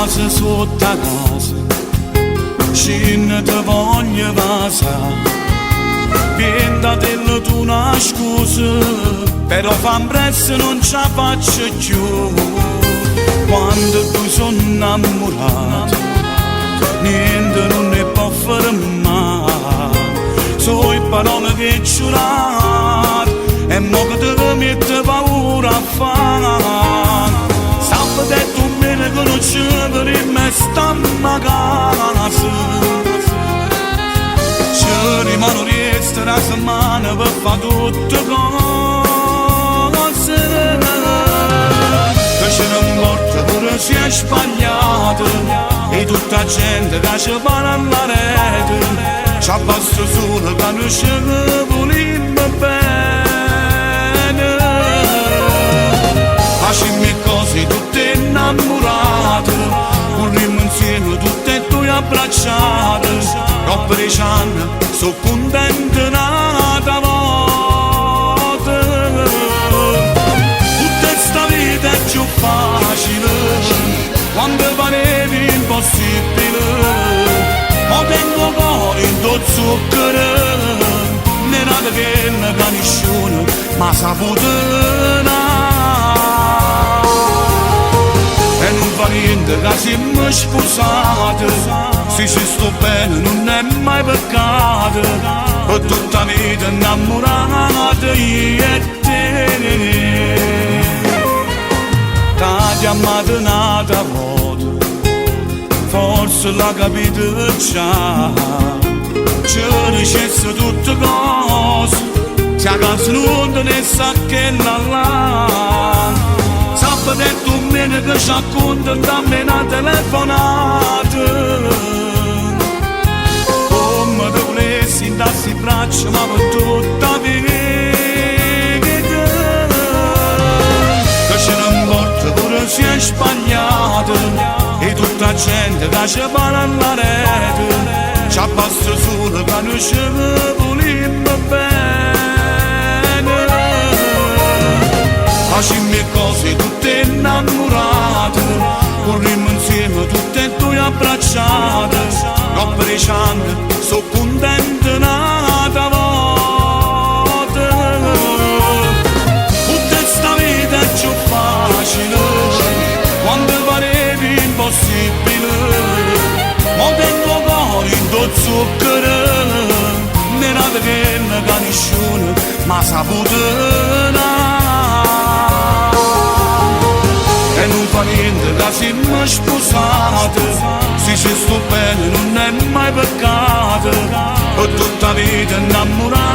casa sotto a casa, ci ne te voglio passare. Vieni da te tu una scusa, però fa presto non ce la faccio più. Quando tu sono innamorato, niente non ne può fermare. Sono parole che giurate e mo che te mette paura a fare. Sapete tu bene che non ci per me stiamo a casa. Ci rimane resta la settimana per fare tutte cose. Che ce ne importa pure se è sbagliato, e tutta la gente che ci va alla rete. Ci abbassa solo quando ci volimmo bene. Facciamo cose tutte innamorate, corriamo insieme tutte e due abbracciate. Dopo 10 anni sono contento nata volta. Tutta sta vita è più facile quando pareva impossibile. Mo tengo cuore in tuo zucchero, ne nata che ne nessuno ma saputo e non fa niente che siamo sposati. Se ci sto bene non è mai peccato, per tutta la vita innamorata io e te. T'ha chiamata nata volta, forse l'ha capito già. Ci dicesse tutte cose, se a casa non ne sa che là. Sapete tu bene che ci racconta da me una telefonata. Come te volessi darsi in braccio ma per tutta la vita. Che ce ne importa pure se è sbagliato, e tutta la gente che ci va alla rete. Ci abbassa solo quando ci volimmo bene. Facciamo cose tutte innamorate, corriamo insieme tutte e due abbracciate. Dopo 10 anni sono contento nata volta. Tutta sta vita è più facile quando pareva impossibile. Mo tengo cuore in tuo zucchero, ne nata che ne nessuno ma saputo. E non fa niente che siamo sposati, se ci sto bene non è mai peccato, per tutta la vita innamorata.